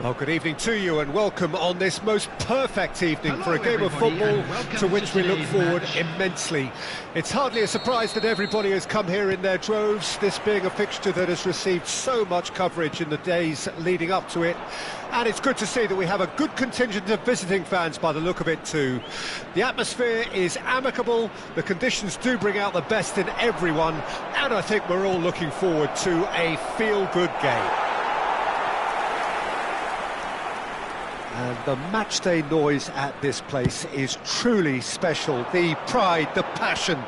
Well, good evening to you and welcome on this most perfect evening for a game of football to which we look forward immensely. It's hardly a surprise that everybody has come here in their droves, this being a fixture that has received so much coverage in the days leading up to it. And it's good to see that we have a good contingent of visiting fans by the look of it too. The atmosphere is amicable, the conditions do bring out the best in everyone, and I think we're all looking forward to a feel-good game. And the matchday noise at this place is truly special. The pride, the passion,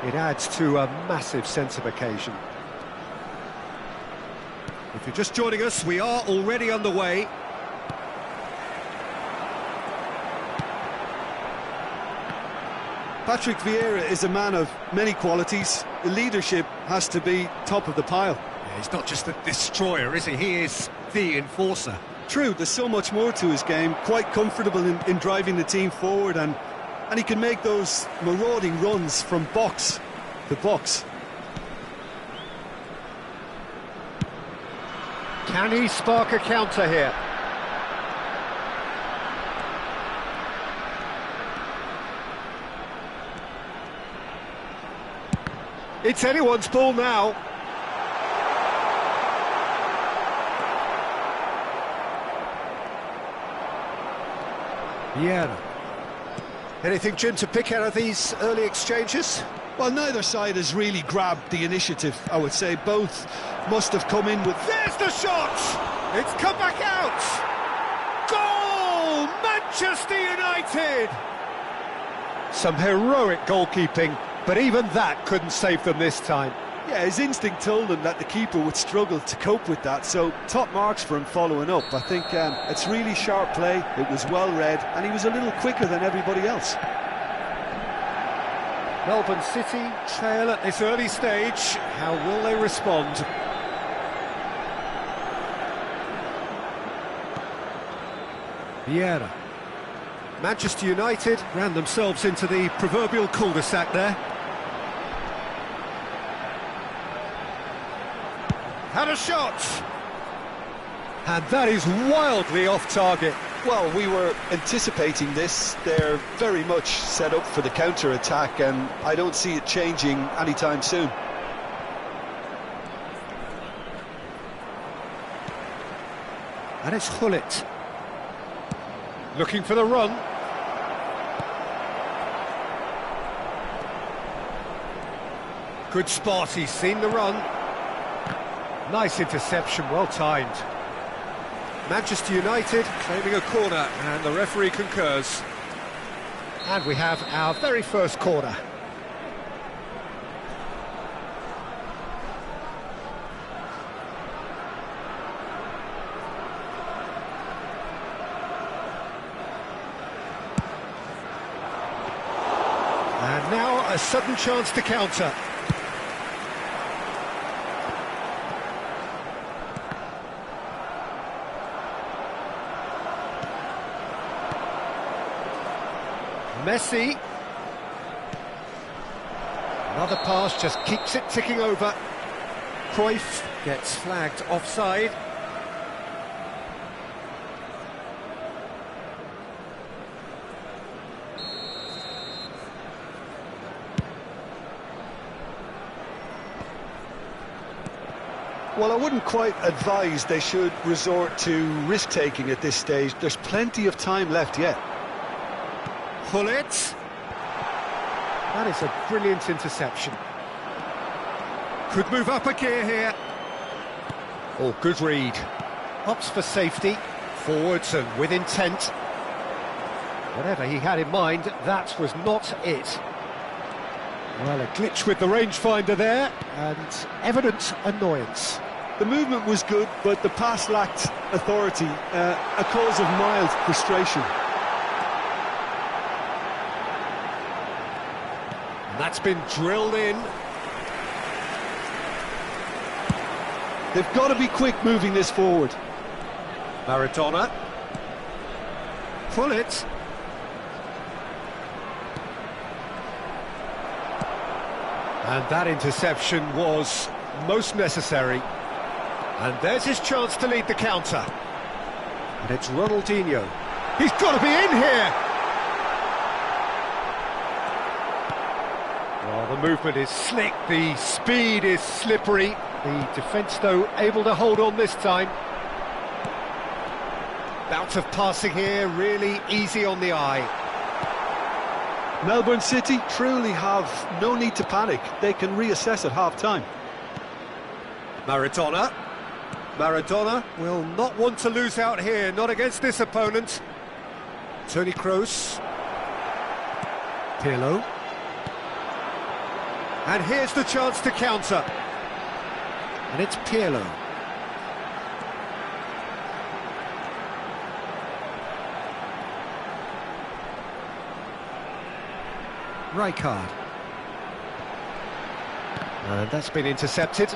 it adds to a massive sense of occasion. If you're just joining us, we are already underway. Patrick Vieira is a man of many qualities. The leadership has to be top of the pile. Yeah, he's not just a destroyer, is he? He is the enforcer. True, there's so much more to his game, quite comfortable in driving the team forward, and he can make those marauding runs from box to box. Can he spark a counter here? It's anyone's ball now. Yeah. Anything, Jim, to pick out of these early exchanges? Well, neither side has really grabbed the initiative, I would say. Both must have come in with... There's the shot! It's come back out! Goal! Manchester United! Some heroic goalkeeping, but even that couldn't save them this time. Yeah, his instinct told him that the keeper would struggle to cope with that, so top marks for him following up. I think it's really sharp play, it was well read, and he was a little quicker than everybody else. Melbourne City trail at this early stage. How will they respond? Vieira. Manchester United ran themselves into the proverbial cul-de-sac there. Had a shot! And that is wildly off target. Well, we were anticipating this. They're very much set up for the counter-attack, and I don't see it changing anytime soon. And it's Gullit. Looking for the run. Good spot, he's seen the run. Nice interception, well timed. Manchester United claiming a corner, and the referee concurs. And we have our very first corner. And now a sudden chance to counter. Messi. Another pass just keeps it ticking over. Cruyff gets flagged offside. Well, I wouldn't quite advise they should resort to risk-taking at this stage. There's plenty of time left yet. Gullit. That is a brilliant interception. Could move up a gear here. Oh, good read. Opts for safety, forwards and with intent. Whatever he had in mind, that was not it. Well, a glitch with the rangefinder there, and evident annoyance. The movement was good, but the pass lacked authority, a cause of mild frustration. That's been drilled in. They've got to be quick moving this forward. Maradona. Gullit. And that interception was most necessary. And there's his chance to lead the counter. And it's Ronaldinho. He's got to be in here! Well, the movement is slick, the speed is slippery. The defence, though, able to hold on this time. Bout of passing here, really easy on the eye. Melbourne City truly have no need to panic. They can reassess at half-time. Maradona. Maradona will not want to lose out here, not against this opponent. Toni Kroos. Pirlo. And here's the chance to counter. And it's Pirlo. Rijkaard. And that's been intercepted.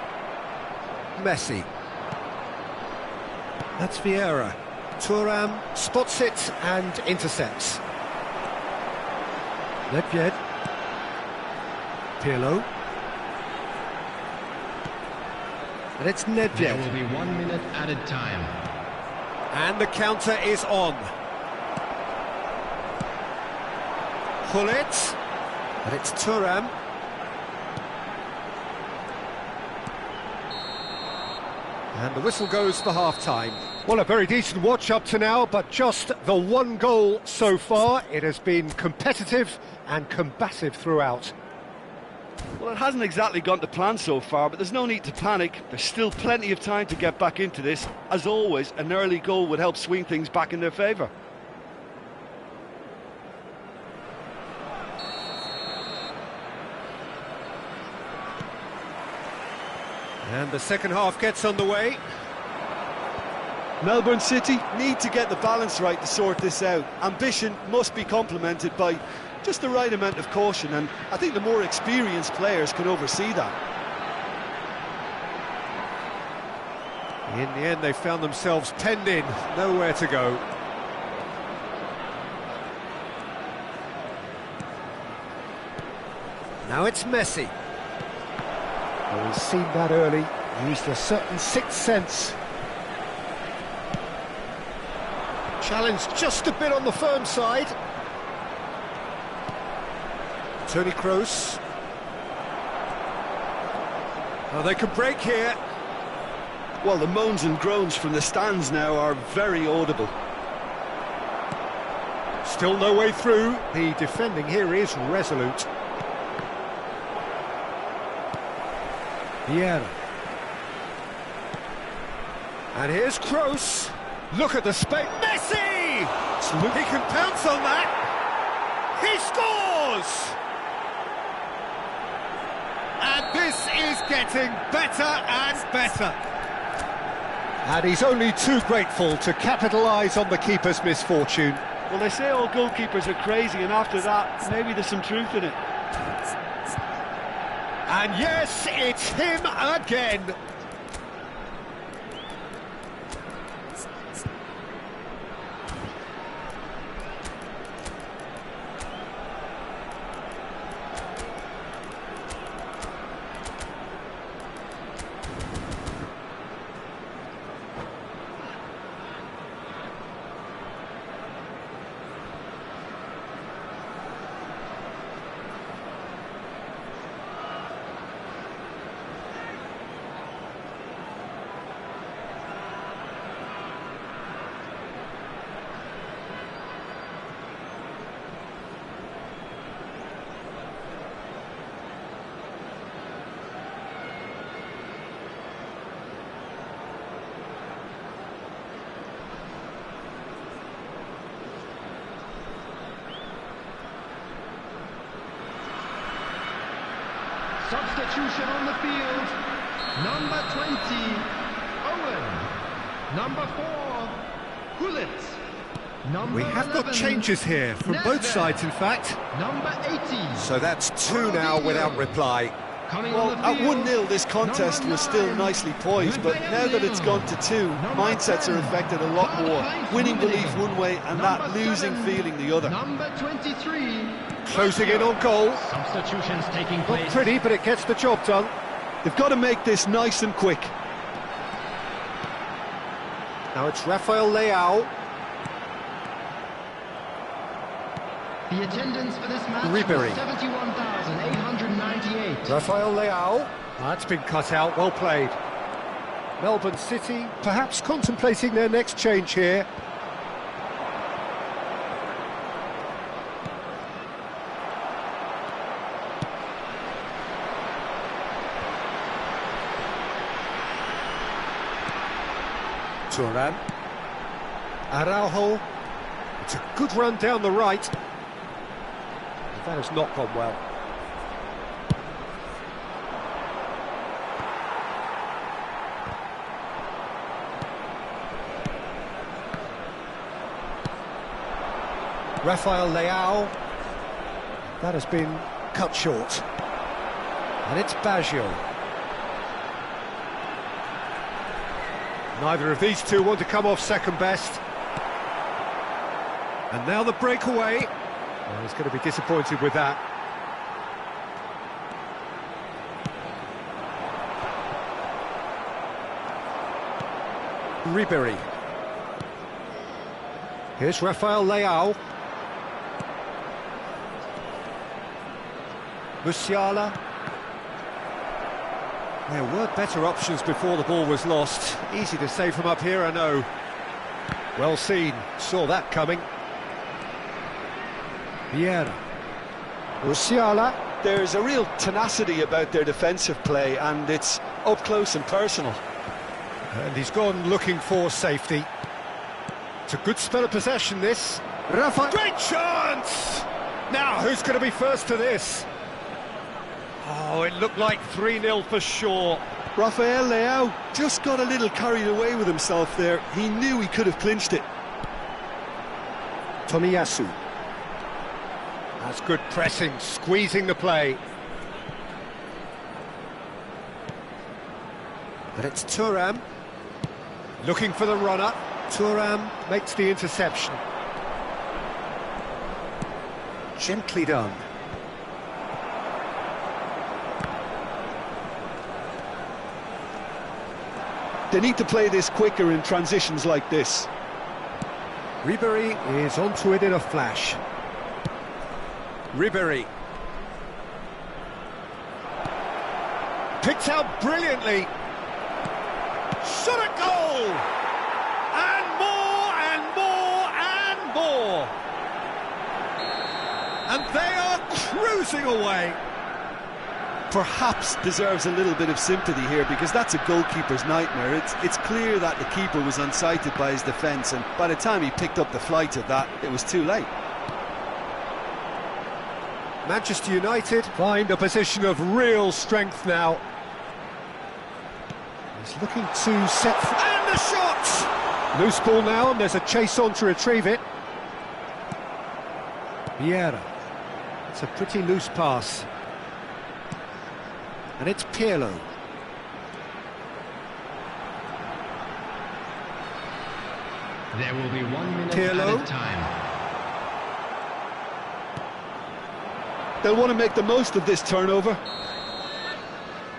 Messi. That's Vieira. Thuram spots it and intercepts. Nedved. Pirlo. And it's Nedved. There will be 1 minute added time. And the counter is on. Gullit. And it's Thuram. And the whistle goes for half-time. Well, a very decent watch up to now, but just the one goal so far. It has been competitive and combative throughout. Well, it hasn't exactly gone to plan so far, but there's no need to panic. There's still plenty of time to get back into this. As always, an early goal would help swing things back in their favour. And the second half gets underway. Melbourne City need to get the balance right to sort this out. Ambition must be complemented by just the right amount of caution, and I think the more experienced players can oversee that. In the end, they found themselves penned in, nowhere to go. Now it's Messi. Well, he's seen that early, used a certain sixth sense. Challenged just a bit on the firm side. Toni Kroos. Oh, they could break here. Well, the moans and groans from the stands now are very audible. Still no way through. The defending here is resolute. Vieira. And here's Kroos. Look at the space. Messi! He can pounce on that. He scores! And this is getting better and better. And he's only too grateful to capitalise on the keeper's misfortune. Well, they say all goalkeepers are crazy, and after that, maybe there's some truth in it. And yes, it's him again. Substitution on the field. Number 20, Owen. Number 4, Gullit. Number We have got 11, changes here from both Nedved. sides, in fact. Number 80. So that's two now without reply. Coming Well, on the at field, 1-0 this contest number was still 9, nicely poised, but now that it's gone to 2, mindsets are affected a lot more. Winning belief one way and that losing feeling the other. Number 23. Closing in on goal. Substitutions taking Not place. pretty, but it gets the job done. They've got to make this nice and quick. Now it's Rafael Leao. The attendance for this match Ribery. was 71,898. Rafael Leao. That's been cut out, well played. Melbourne City perhaps contemplating their next change here. Thuram. Araujo. It's a good run down the right. That has not gone well. Rafael Leao. That has been cut short. And it's Baggio. Neither of these two want to come off second best. And now the breakaway. Well, he's going to be disappointed with that. Ribery. Here's Rafael Leao. Musiala. There were better options before the ball was lost. Easy to save from up here, I know. Well seen, saw that coming. Vieira. Musiala. There's a real tenacity about their defensive play, and it's up close and personal. And he's gone looking for safety. It's a good spell of possession, this. Rafa. Great chance! Now, who's going to be first to this? Oh, it looked like 3-0 for sure. Rafael Leao just got a little carried away with himself there. He knew he could have clinched it. Tomiyasu. That's good pressing, squeezing the play. But it's Thuram. Looking for the runner. Thuram makes the interception. Gently done. They need to play this quicker in transitions like this. Ribery is onto it in a flash. Ribery. Picked out brilliantly. Shot at goal! And more, and more, and more! And they are cruising away. Perhaps deserves a little bit of sympathy here, because that's a goalkeeper's nightmare. It's clear that the keeper was unsighted by his defence, and by the time he picked up the flight of that, it was too late. Manchester United find a position of real strength now. He's looking to set... And the shot! Loose ball now, and there's a chase on to retrieve it. Vieira. It's a pretty loose pass. And it's Pirlo. There will be 1 minute Pirlo. added time. They'll want to make the most of this turnover.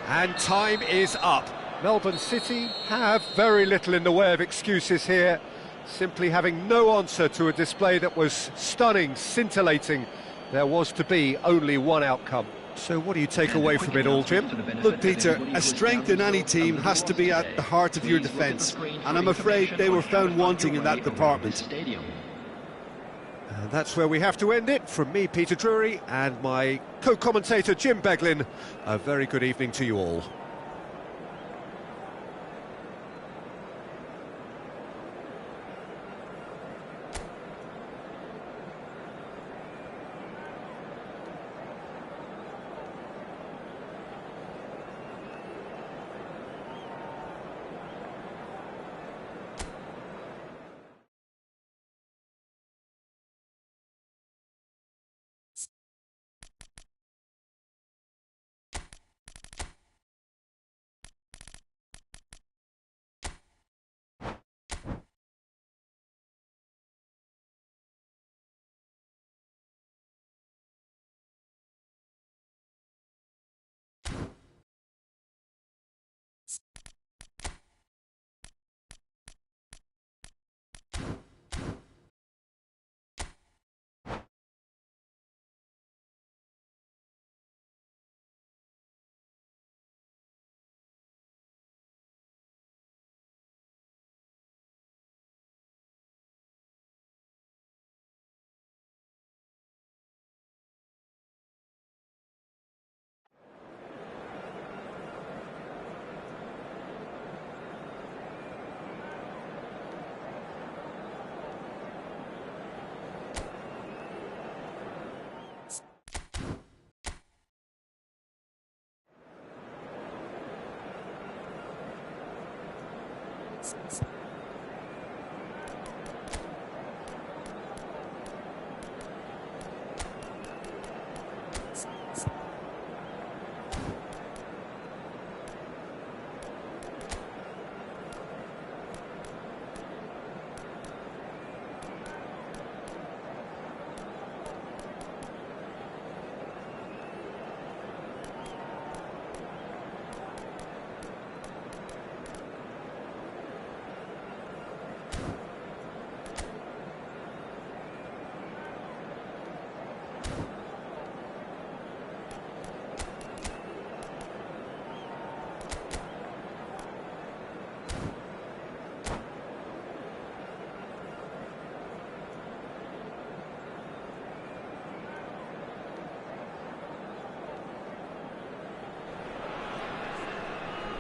And time is up. Melbourne City have very little in the way of excuses here, simply having no answer to a display that was stunning, scintillating. There was to be only one outcome. So what do you take away from it all, Jim? Look, Peter, a strength in any team has to be at the heart of your defence, and I'm afraid they were found wanting in that department. And that's where we have to end it. From me, Peter Drury, and my co-commentator, Jim Beglin, a very good evening to you all.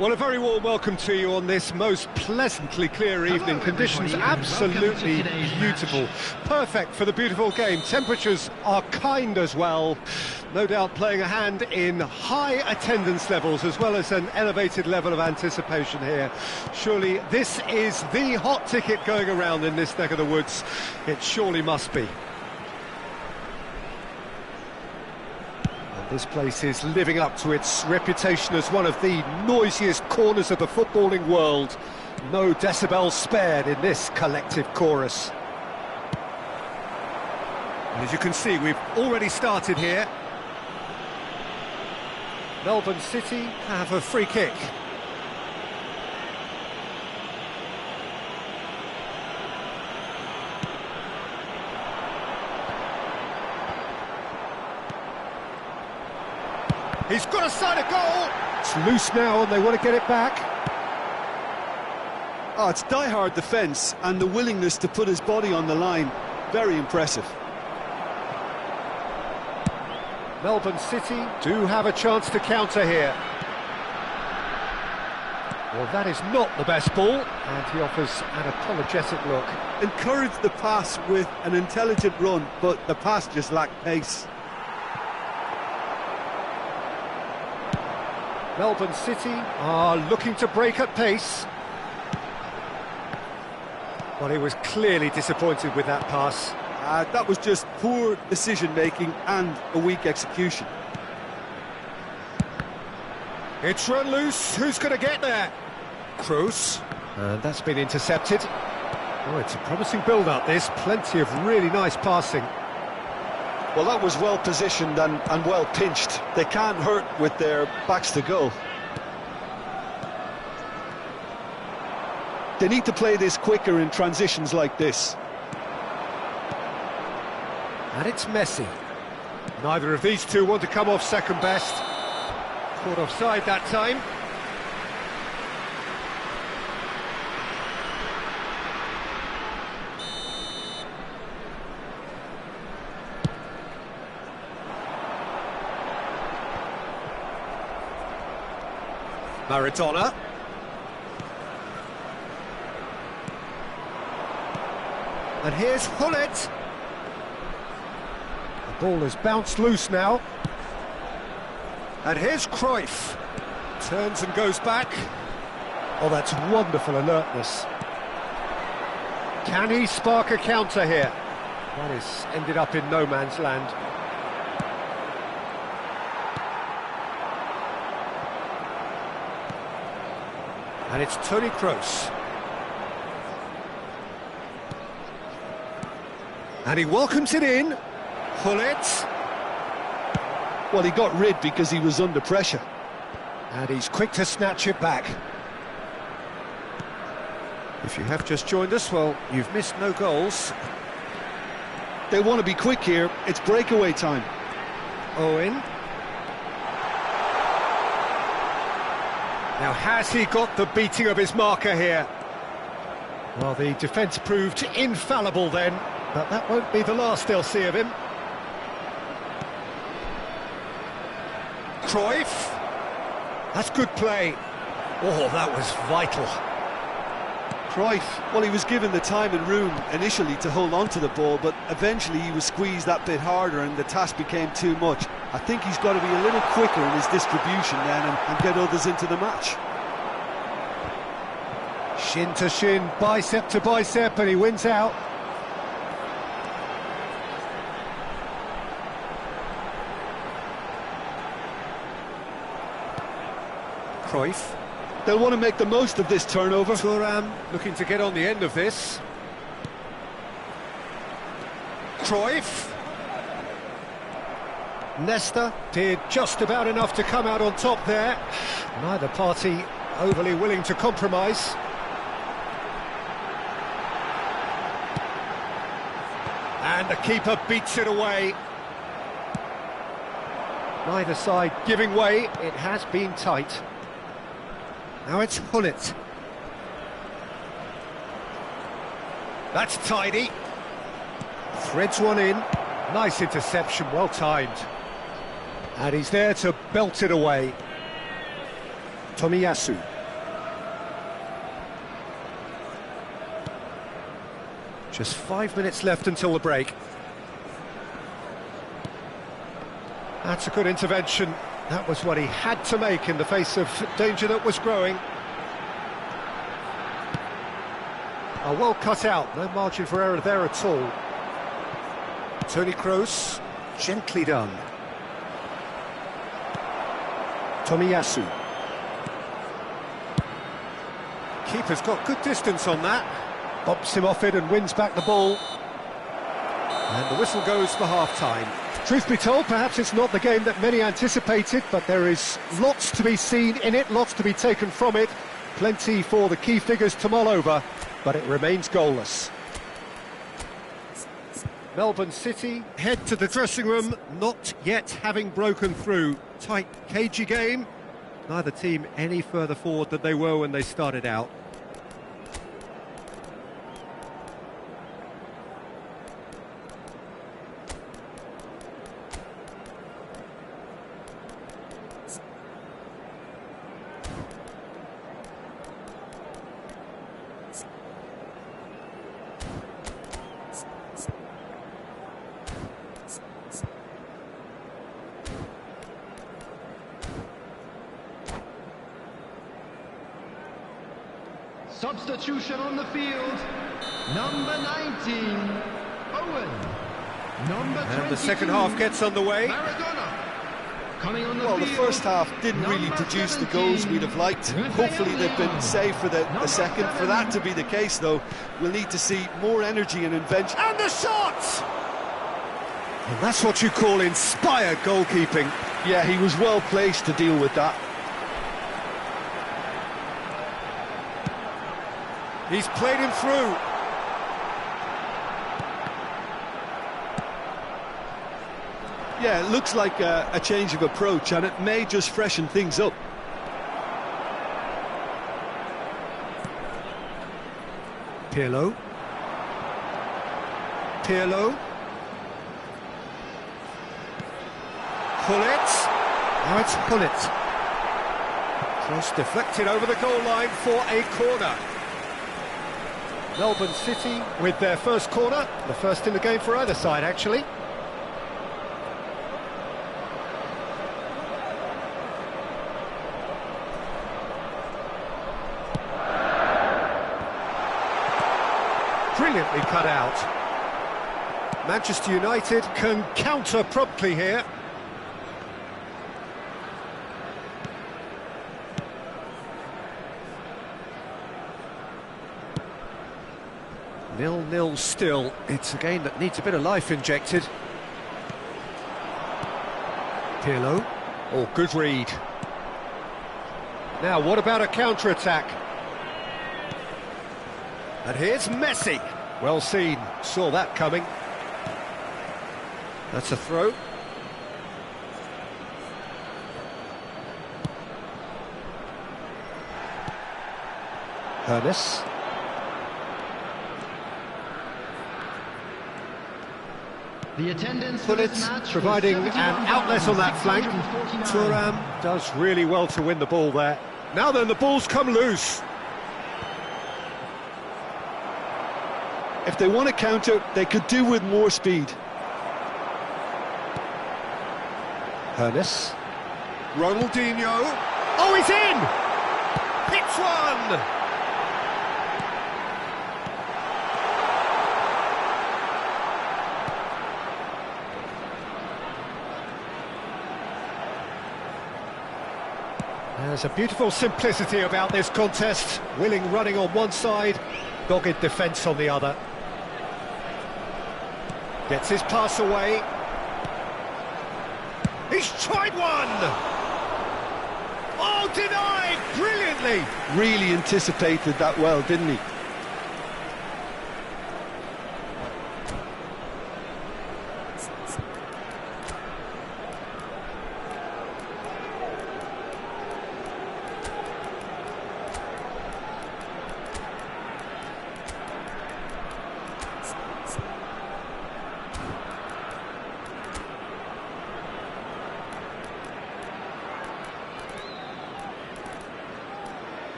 Well, a very warm welcome to you on this most pleasantly clear evening. Conditions absolutely beautiful. Perfect for the beautiful game. Temperatures are kind as well. No doubt playing a hand in high attendance levels as well as an elevated level of anticipation here. Surely this is the hot ticket going around in this neck of the woods. It surely must be. This place is living up to its reputation as one of the noisiest corners of the footballing world. No decibels spared in this collective chorus. And as you can see, we've already started here. Melbourne City have a free kick. He's got a side of goal. It's loose now and they want to get it back. Oh, it's die-hard defence and the willingness to put his body on the line. Very impressive. Melbourne City do have a chance to counter here. Well, that is not the best ball, and he offers an apologetic look. Encouraged the pass with an intelligent run, but the pass just lacked pace. Melbourne City are looking to break at pace. Well, he was clearly disappointed with that pass. That was just poor decision-making and a weak execution. It's run loose. Who's going to get there? Kroos. And that's been intercepted. Oh, it's a promising build-up, this. Plenty of really nice passing. Well, that was well positioned and well pinched. They can't hurt with their backs to goal. They need to play this quicker in transitions like this. And it's Messi. Neither of these two want to come off second best. Caught offside that time. Maradona. And here's Hullet. The ball has bounced loose now. And here's Cruyff. Turns and goes back. Oh, that's wonderful alertness. Can he spark a counter here? That has ended up in no man's land. And it's Toni Kroos. And he welcomes it in. Hullet. Well, he got rid because he was under pressure. And he's quick to snatch it back. If you have just joined us, well, you've missed no goals. They want to be quick here. It's breakaway time. Owen. Now, has he got the beating of his marker here? Well, the defence proved infallible then, but that won't be the last they'll see of him. Cruyff. That's good play. Oh, that was vital. Cruyff, well, he was given the time and room initially to hold on to the ball, but eventually he was squeezed that bit harder and the task became too much. I think he's got to be a little quicker in his distribution then and get others into the match. Shin to shin, bicep to bicep, and he wins out. Cruyff. They'll want to make the most of this turnover. Thuram looking to get on the end of this. Cruyff. Nesta did just about enough to come out on top there. Neither party overly willing to compromise. And the keeper beats it away. Neither side giving way. It has been tight. Now it's Hullet. That's tidy. Threads one in. Nice interception, well timed. And he's there to belt it away. Tomiyasu. Just 5 minutes left until the break. That's a good intervention. That was what he had to make in the face of danger that was growing. Oh, well cut out, no margin for error there at all. Toni Kroos, gently done. Tomiyasu. Keeper's got good distance on that. Bumps him off it and wins back the ball. And the whistle goes for half-time. Truth be told, perhaps it's not the game that many anticipated, but there is lots to be seen in it, lots to be taken from it. Plenty for the key figures to mull over, but it remains goalless. Melbourne City head to the dressing room, not yet having broken through. Tight, cagey game. Neither team any further forward than they were when they started out. Substitution on the field. Number 19, Owen. Number 22, and the second half gets underway. Maradona. Coming on the Well, the field, first half didn't really produce the goals we'd have liked. Hopefully they've been saved for the second. For that to be the case, though, we'll need to see more energy and invention. And the shot! And that's what you call inspired goalkeeping. Yeah, he was well placed to deal with that. He's played him through. Yeah, it looks like a change of approach, and it may just freshen things up. Pirlo. Pirlo. Hullet. Now it's Hullet. Cross deflected over the goal line for a corner. Melbourne City with their first corner, the first in the game for either side, actually. Brilliantly cut out. Manchester United can counter promptly here. Nil-nil still. It's a game that needs a bit of life injected. Pirlo. Oh, good read. Now, what about a counter-attack? And here's Messi. Well seen. Saw that coming. That's a throw. Hernes. The attendance for this match providing an outlet on that flank. Thuram does really well to win the ball there. Now then, the ball's come loose. If they want to counter, they could do with more speed. Hernes. Ronaldinho. Oh, he's in! Hits one! There's a beautiful simplicity about this contest. Willing running on one side, dogged defence on the other. Gets his pass away. He's tried one! Oh, denied! Brilliantly! Really anticipated that well, didn't he?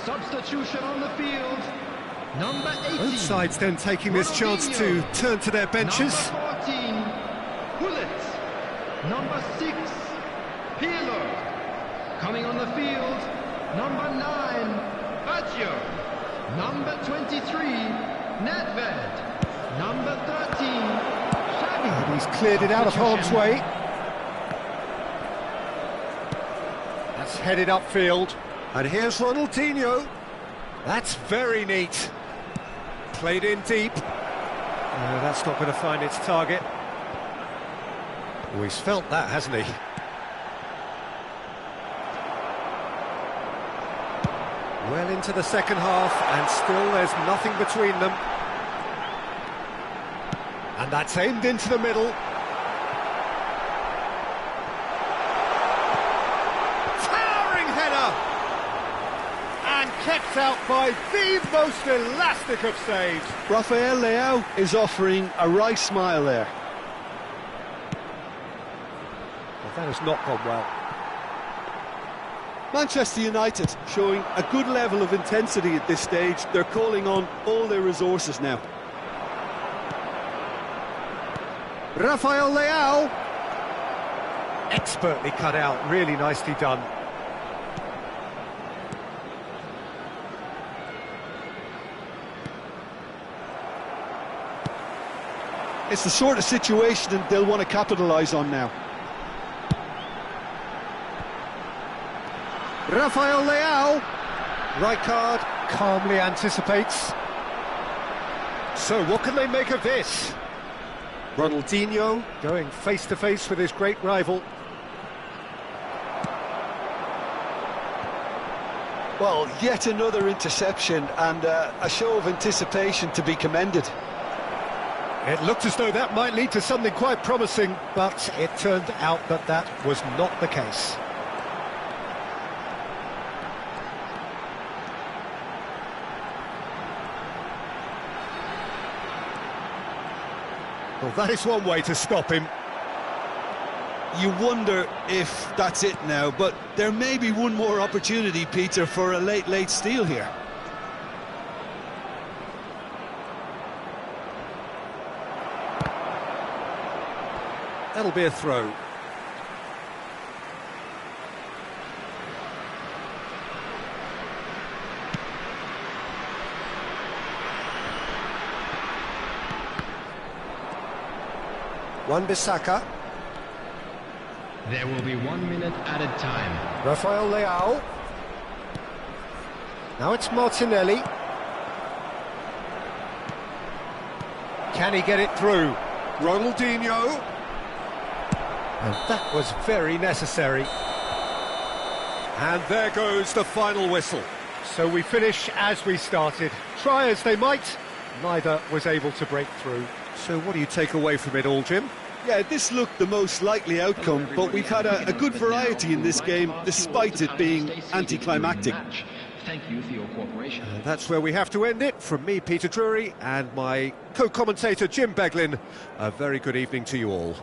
Substitution on the field. Number 18. Both sides then taking this chance to turn to their benches. Number 14, Bullet. Number 6, Peeler. Coming on the field, number 9, Badger. Number 23, Nedved. Number 13, Xavi. And he's cleared it out of harm's way. That's headed upfield. And here's Ronaldinho. That's very neat. Played in deep. No, that's not going to find its target. Oh, he's felt that, hasn't he? Well into the second half, and still there's nothing between them. And that's aimed into the middle. Towering header! And kept out by the most elastic of saves. Rafael Leao is offering a wry smile there. Well, that has not gone well. Manchester United showing a good level of intensity at this stage. They're calling on all their resources now. Rafael Leao. Expertly cut out, really nicely done. It's the sort of situation that they'll want to capitalise on now. Rafael Leao. Rijkaard calmly anticipates. So what can they make of this? Ronaldinho going face-to-face with his great rival. Well, yet another interception and a show of anticipation to be commended. It looked as though that might lead to something quite promising, but it turned out that that was not the case. Well, that is one way to stop him. You wonder if that's it now, but there may be one more opportunity, Peter, for a late steal here. That'll be a throw. Wan-Bissaka. There will be 1 minute added time. Rafael Leao. Now it's Martinelli. Can he get it through? Ronaldinho. And that was very necessary. And there goes the final whistle. So we finish as we started. Try as they might, neither was able to break through. So what do you take away from it all, Jim? Yeah, this looked the most likely outcome, but we've had a good variety in this game, despite it being anticlimactic. Thank you for your cooperation. And that's where we have to end it. From me, Peter Drury, and my co-commentator, Jim Beglin, a very good evening to you all.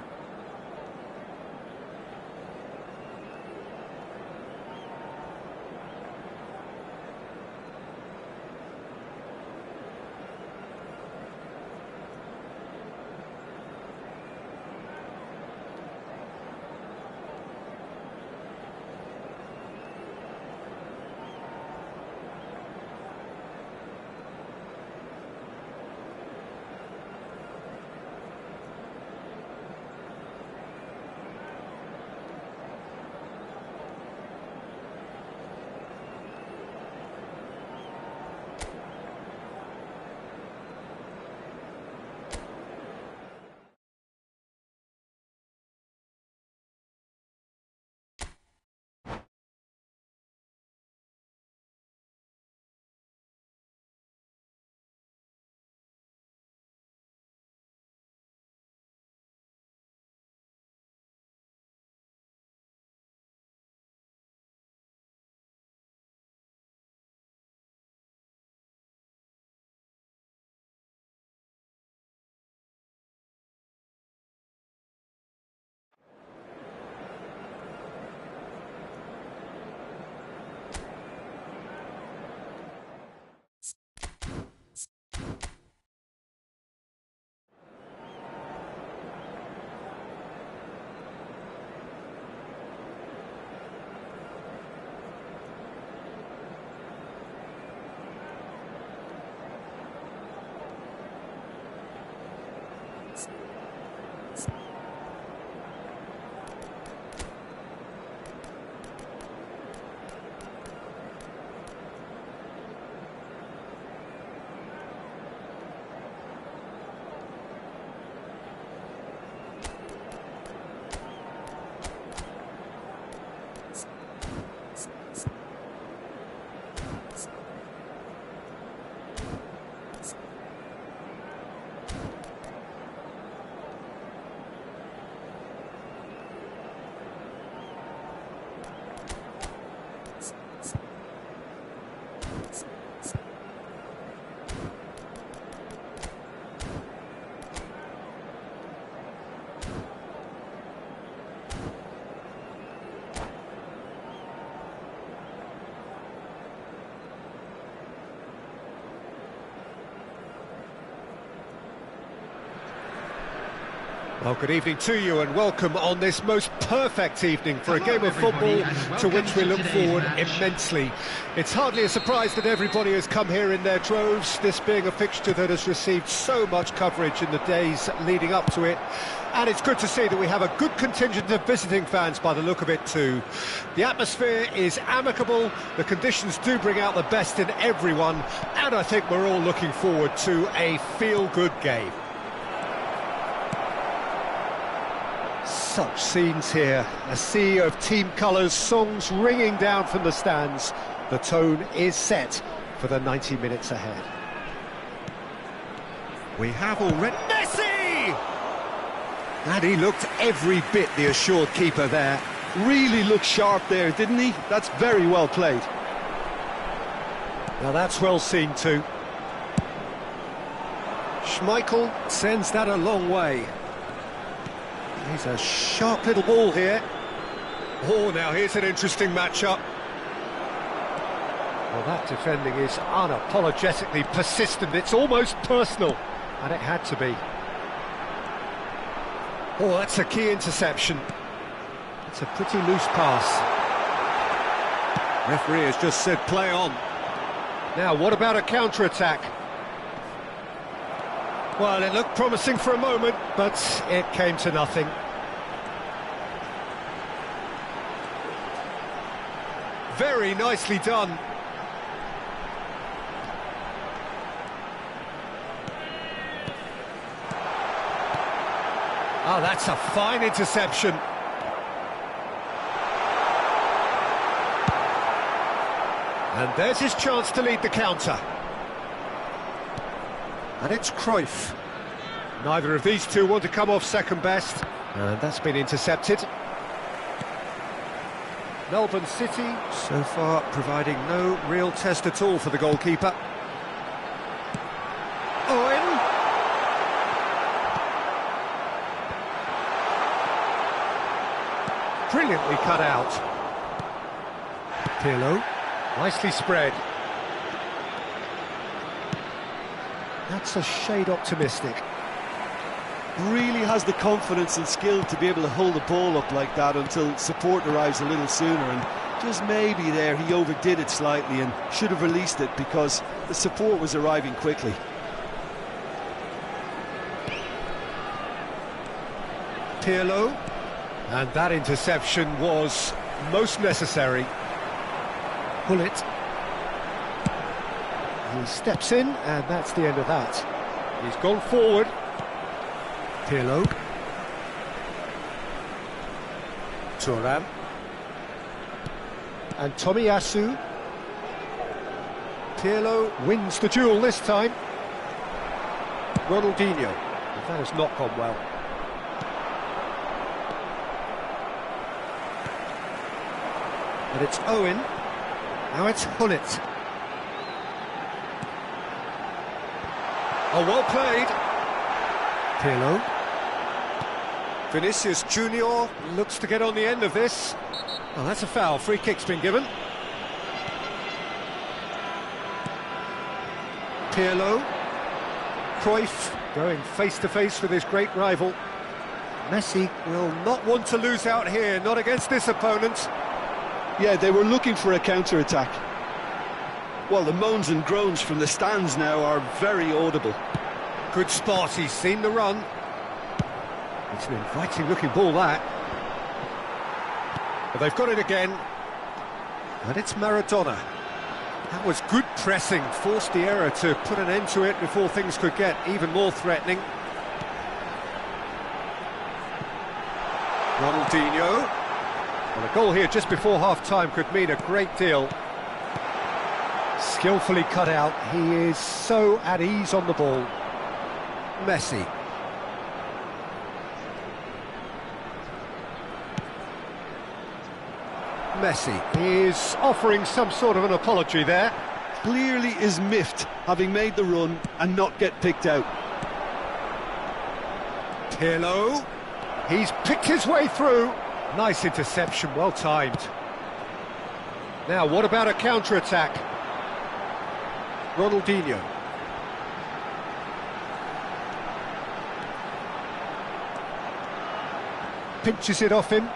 Well, good evening to you and welcome on this most perfect evening for a game of football to which we look forward immensely. It's hardly a surprise that everybody has come here in their droves, this being a fixture that has received so much coverage in the days leading up to it. And it's good to see that we have a good contingent of visiting fans by the look of it too. The atmosphere is amicable, the conditions do bring out the best in everyone, and I think we're all looking forward to a feel-good game. Such scenes here, a sea of team colours, songs ringing down from the stands. The tone is set for the 90 minutes ahead. We have already... Messi! And he looked every bit the assured keeper there. Really looked sharp there, didn't he? That's very well played. Now that's well seen too. Schmeichel sends that a long way. He's a sharp little ball here. Oh, now here's an interesting matchup. Well, that defending is unapologetically persistent. It's almost personal, and it had to be. Oh, that's a key interception. It's a pretty loose pass. Referee has just said play on. Now, what about a counter-attack? Well, it looked promising for a moment, but it came to nothing. Very nicely done. Oh, that's a fine interception. And there's his chance to lead the counter. And it's Cruyff. Neither of these two want to come off second best. And that's been intercepted. Melbourne City, so far providing no real test at all for the goalkeeper. Owen. Brilliantly cut out. Pirlo, nicely spread. That's a shade optimistic. Really has the confidence and skill to be able to hold the ball up like that until support arrives a little sooner, and just maybe there he overdid it slightly and should have released it because the support was arriving quickly. Pirlo, and that interception was most necessary. Gullit. He steps in, and that's the end of that. He's gone forward. Pirlo. Thuram. And Tomiyasu. Pirlo wins the duel this time. Ronaldinho. That has not gone well. And it's Owen. Now it's Gullit. Oh, well played. Pirlo. Vinicius Junior looks to get on the end of this. Oh, that's a foul. Free kick's been given. Pirlo. Cruyff going face-to-face with his great rival. Messi will not want to lose out here, not against this opponent. Yeah, they were looking for a counter-attack. Well, the moans and groans from the stands now are very audible. Good spot, he's seen the run. It's an inviting-looking ball, that. But they've got it again. And it's Maradona. That was good pressing, forced the error to put an end to it before things could get even more threatening. Ronaldinho. Well, a goal here just before half-time could mean a great deal. Skillfully cut out, he is so at ease on the ball. Messi. Messi is offering some sort of an apology there. Clearly is miffed, having made the run and not get picked out. Pirlo. He's picked his way through. Nice interception, well timed. Now, what about a counter-attack? pinches it off him.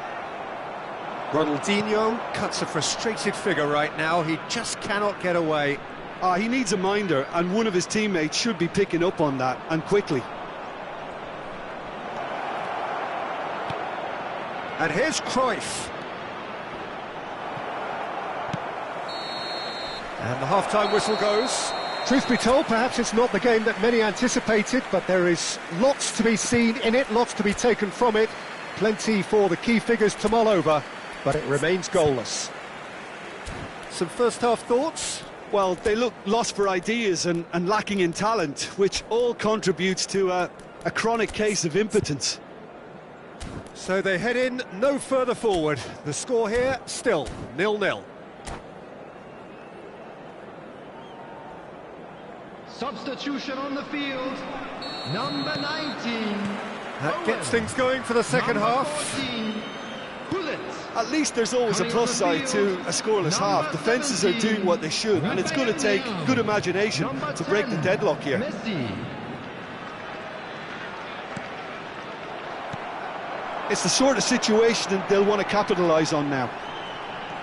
Ronaldinho cuts a frustrated figure right now. He just cannot get away. He needs a minder, and one of his teammates should be picking up on that, and quickly. And here's Cruyff. And the half-time whistle goes. Truth be told, perhaps it's not the game that many anticipated, but there is lots to be seen in it, lots to be taken from it. Plenty for the key figures to mull over, but it remains goalless. Some first-half thoughts? Well, they look lost for ideas and lacking in talent, which all contributes to a chronic case of impotence. So they head in no further forward. The score here, still 0-0. Substitution on the field. Number 19. That gets things going for the second half. 14, Bullet. At least there's always a plus side to a scoreless half. Defences are doing what they should, and it's going to take good imagination to break the deadlock here. Messi. It's the sort of situation that they'll want to capitalise on now.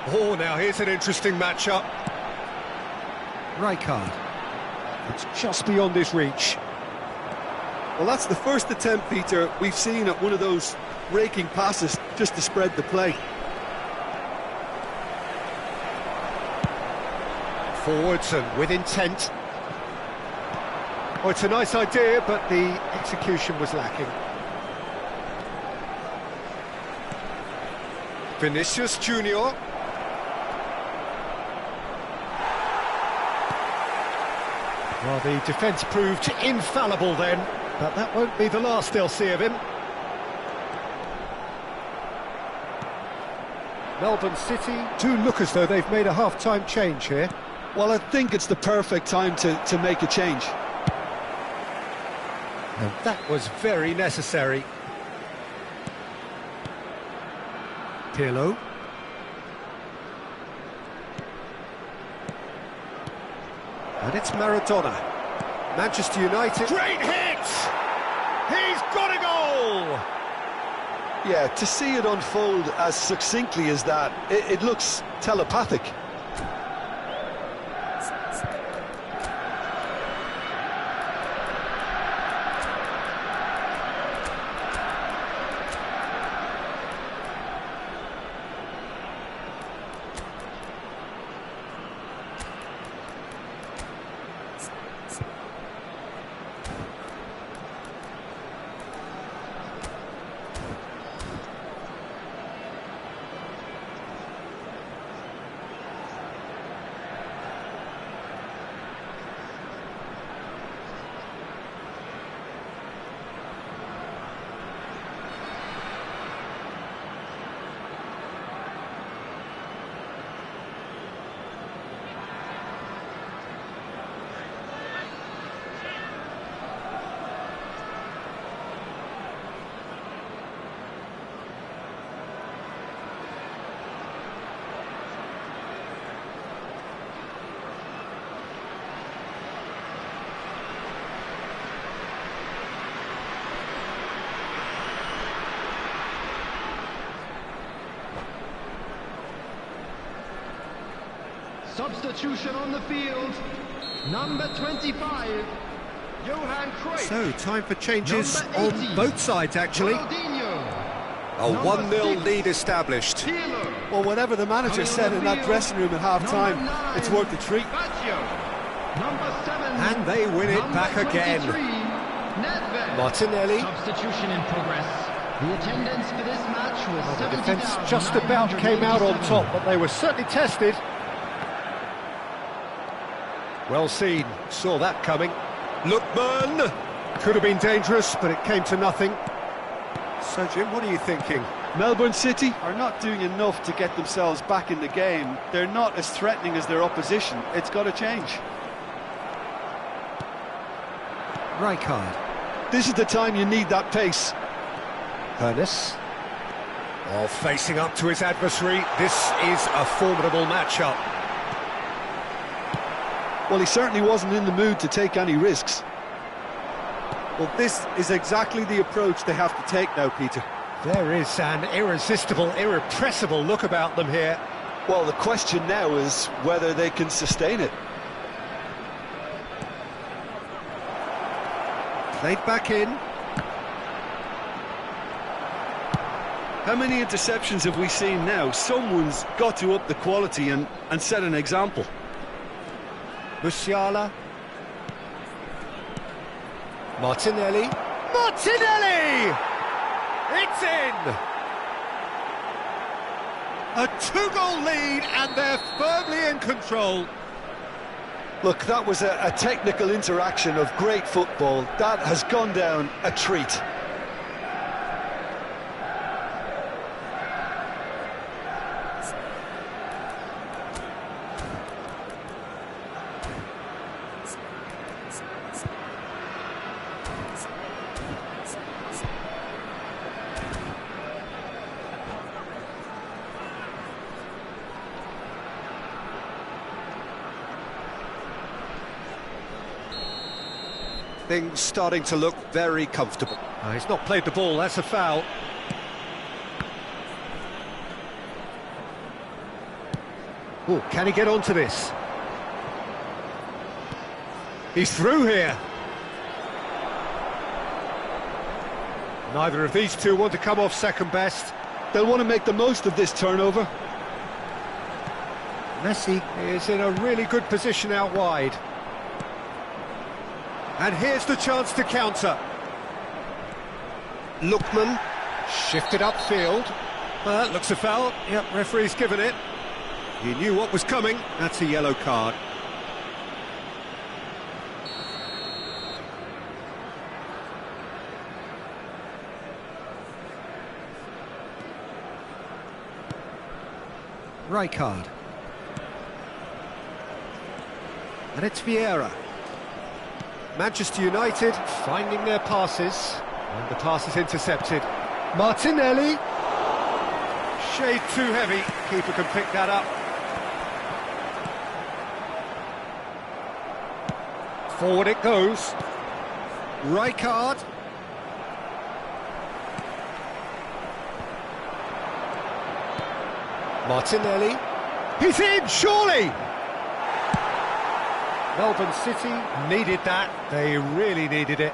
Oh, now here's an interesting matchup. Rijkaard. It's just beyond his reach. Well, that's the first attempt, Peter, we've seen at one of those raking passes just to spread the play. Forwards and with intent. Oh, it's a nice idea, but the execution was lacking. Vinicius Junior. Well, the defence proved infallible then, but that won't be the last they'll see of him. Melbourne City do look as though they've made a half-time change here. Well, I think it's the perfect time to make a change. And that was very necessary. Pirlo. And it's Maradona. Manchester United. Great hit! He's got a goal! Yeah, to see it unfold as succinctly as that, it looks telepathic. Substitution on the field. Number 25, Johan Cruyff. So, time for changes on both sides, actually. Ronaldinho. A Number 1-0 6, lead established. Pirlo. Well, whatever the manager said in that dressing room at half-time, Number 9, it's worth the treat. Baggio. Number 7, And they win it number back again. 23, Nedved. Martinelli. Substitution in progress. The attendance for this match was The defence just about came out on top, but they were certainly tested. Well seen, saw that coming. Lookman! Could have been dangerous, but it came to nothing. So, Jim, what are you thinking? Melbourne City are not doing enough to get themselves back in the game. They're not as threatening as their opposition. It's got to change. Rijkaard. This is the time you need that pace. Ernest. Oh, facing up to his adversary. This is a formidable matchup. Well, he certainly wasn't in the mood to take any risks. Well, this is exactly the approach they have to take now, Peter. There is an irresistible, irrepressible look about them here. Well, the question now is whether they can sustain it. Played back in. How many interceptions have we seen now? Someone's got to up the quality and set an example. Musiala. Martinelli. Martinelli! It's in! A 2-goal lead and they're firmly in control. Look, that was a technical interaction of great football. That has gone down a treat. Things starting to look very comfortable. He's not played the ball, that's a foul. Oh, can he get onto this? He's through here. Neither of these two want to come off second best. They'll want to make the most of this turnover. Messi is in a really good position out wide. And here's the chance to counter. Lookman shifted upfield. Looks a foul. Yep, referee's given it. He knew what was coming. That's a yellow card. Rijkaard. And it's Vieira. Manchester United finding their passes, and the pass is intercepted. Martinelli, shade too heavy, keeper can pick that up. Forward it goes. Rijkaard. Martinelli, he's in, surely! Melbourne City needed that, they really needed it.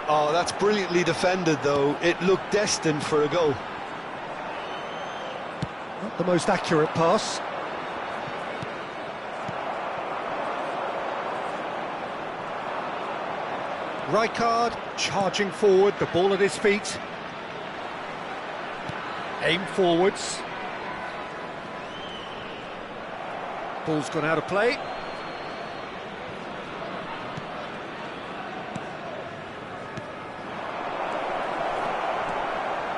Oh, that's brilliantly defended though, it looked destined for a goal. Not the most accurate pass. Rijkaard charging forward, the ball at his feet. Aim forwards. Ball's gone out of play.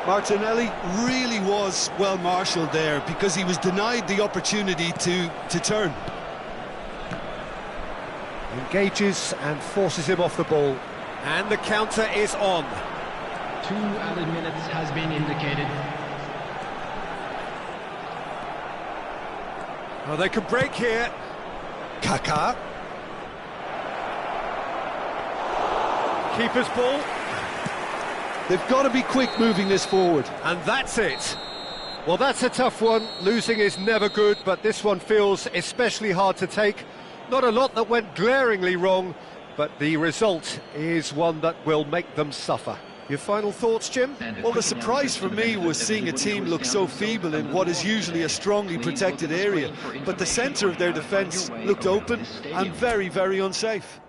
Martinelli really was well marshalled there because he was denied the opportunity to turn. Engages and forces him off the ball. And the counter is on. 2 added minutes has been indicated. Oh, they can break here. Kaká. Keeper's ball. They've got to be quick moving this forward. And that's it. Well, that's a tough one. Losing is never good, but this one feels especially hard to take. Not a lot that went glaringly wrong, but the result is one that will make them suffer. Your final thoughts, Jim? Well, the surprise for me was seeing a team look so feeble in what is usually a strongly protected area, but the centre of their defence looked open and very, very unsafe.